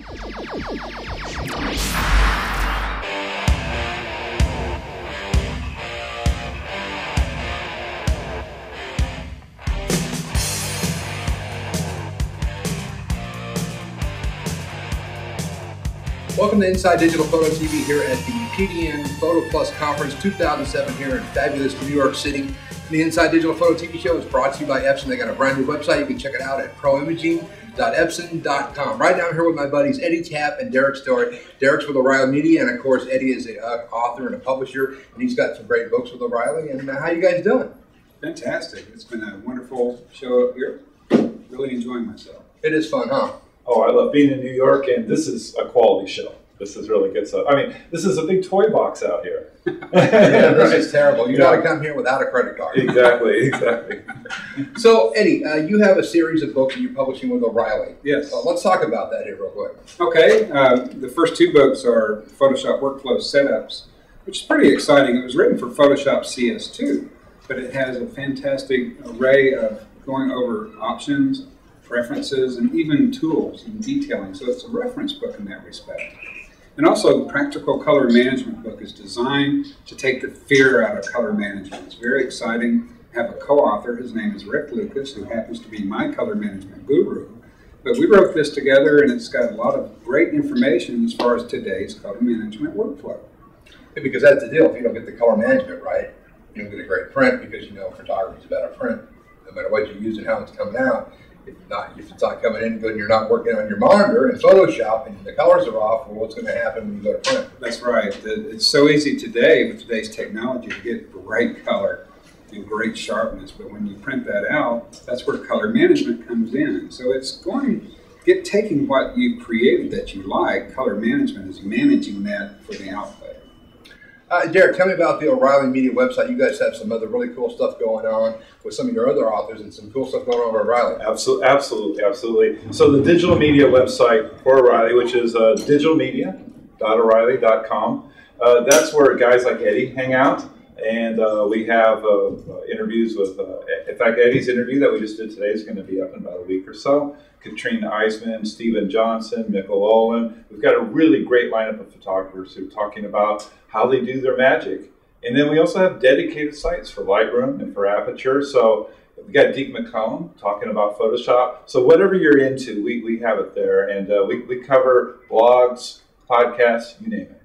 Welcome to Inside Digital Photo TV here at the PDN PhotoPlus Conference 2007 here in fabulous New York City. The Inside Digital Photo TV show is brought to you by Epson. They got a brand new website. You can check it out at proimaging.epson.com. Right now I'm here with my buddies Eddie Tapp and Derek Story. Derek's with O'Reilly Media, and of course Eddie is an author and a publisher, and he's got some great books with O'Reilly. And how you guys doing? Fantastic. It's been a wonderful show up here. Really enjoying myself. It is fun, huh? Oh, I love being in New York, and this is a quality show. This is really good stuff. I mean, this is a big toy box out here. Yeah, this is terrible. You got to come here without a credit card. Exactly. So, Eddie, you have a series of books that you're publishing with O'Reilly. Yes. Let's talk about that here real quick. Okay. The first two books are Photoshop Workflow Setups, which is pretty exciting. It was written for Photoshop CS2, but it has a fantastic array of going over options, preferences, and even tools and detailing. So it's a reference book in that respect. And also, the Practical Color Management book is designed to take the fear out of color management. It's very exciting. I have a co-author. His name is Rick Lucas, who happens to be my color management guru. But we wrote this together, and it's got a lot of great information as far as today's color management workflow. Yeah, because that's the deal. If you don't get the color management right, you don't get a great print, because you know photography is about a print. No matter what you use and how it's coming out, if it's not coming in good and you're not working on your monitor in Photoshop and the colors are off, well, what's going to happen when you go to print? That's right. It's so easy today with today's technology to get great color and great sharpness, but when you print that out, that's where color management comes in. So it's going to taking what you've created that you like. Color management is managing that for the output. Derek, tell me about the O'Reilly Media website. You guys have some other really cool stuff going on with some of your other authors and some cool stuff going on with O'Reilly. Absolutely. So the digital media website for O'Reilly, which is digitalmedia.o'reilly.com, that's where guys like Eddie hang out. And we have interviews with, in fact, Eddie's interview that we just did today is going to be up in about a week or so. Katrina Eisman, Stephen Johnson, Mikkel Olin. We've got a really great lineup of photographers who are talking about how they do their magic. And then we also have dedicated sites for Lightroom and for Aperture. So we got Deke McComb talking about Photoshop. So whatever you're into, we have it there. And we cover blogs, podcasts, you name it.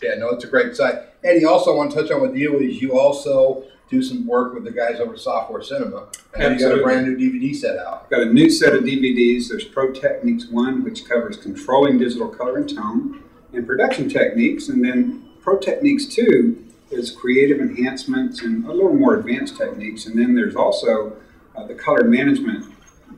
Yeah, no, it's a great site. Eddie, also I want to touch on with you is you also do some work with the guys over at Software Cinema. And you got a brand new DVD set out. I've got a new set of DVDs. There's Pro Techniques 1, which covers controlling digital color and tone, and production techniques. And then Pro Techniques 2 is creative enhancements and a little more advanced techniques. And then there's also the color management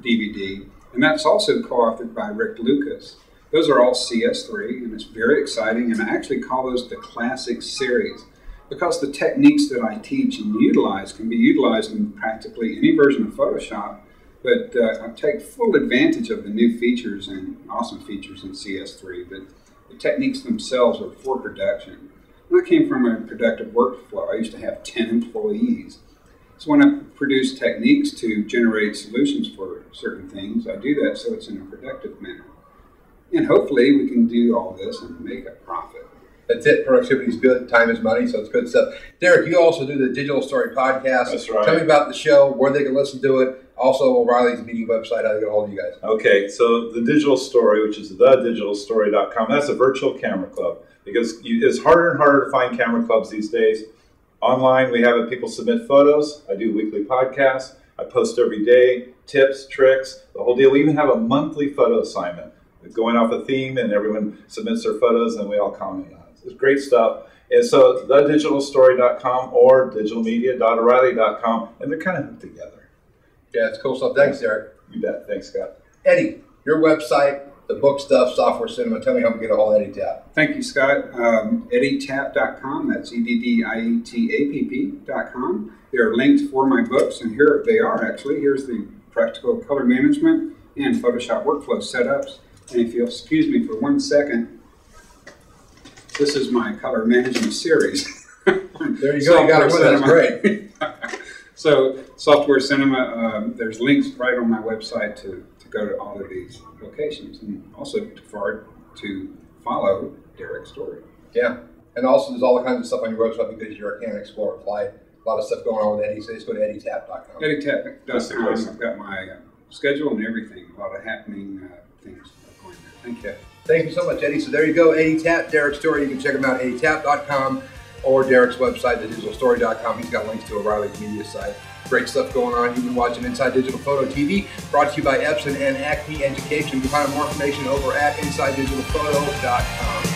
DVD, and that's also co-authored by Rick Lucas. Those are all CS3, and it's very exciting, and I actually call those the classic series because the techniques that I teach and utilize can be utilized in practically any version of Photoshop, but I take full advantage of the new features and awesome features in CS3, but the techniques themselves are for production. When I came from a productive workflow, I used to have 10 employees. So when I produce techniques to generate solutions for certain things, I do that so it's in a productive manner. And hopefully we can do all this and make a profit. That's it. Productivity is good. Time is money, so it's good stuff. Derek, you also do the Digital Story podcast. That's right. Tell me about the show, where they can listen to it. Also, O'Reilly's media website, how they get a hold of you guys. Okay, so the Digital Story, which is thedigitalstory.com, that's a virtual camera club because it's harder and harder to find camera clubs these days. Online, we have people submit photos. I do weekly podcasts. I post every day, tips, tricks, the whole deal. We even have a monthly photo assignment. Going off a theme, and everyone submits their photos, and we all comment on it. It's great stuff. And so, thedigitalstory.com or digitalmedia.o'reilly.com, and they're kind of hooked together. Yeah, it's cool stuff. Thanks, Derek. You bet. Thanks, Scott. Eddie, your website, the book stuff, Software Cinema. Tell me how to get a hold of Eddie Tapp. Thank you, Scott. EddieTapp.com. That's EDDIETAPP.com. There are links for my books, and here they are, actually. Here's the Practical Color Management and Photoshop Workflow Setups. And if you'll excuse me for 1 second, this is my color management series. There you go. You got it with us. Great. So, Software Cinema, there's links right on my website to go to all of these locations, and also for our to follow Derek's story. Yeah. And also, there's all kinds of stuff on your website because you're a Canon Explorer flight. A lot of stuff going on with Eddie. So just go to eddietap.com. eddietap.com. I've got my schedule and everything. A lot of happening things going there. Thank you. Thank you so much, Eddie. So there you go, Eddie Tapp, Derek's story. You can check him out at eddietap.com or Derek's website, thedigitalstory.com. He's got links to O'Reilly's media site. Great stuff going on. You've been watching Inside Digital Photo TV, brought to you by Epson and Acme Education. You can find more information over at InsideDigitalPhoto.com.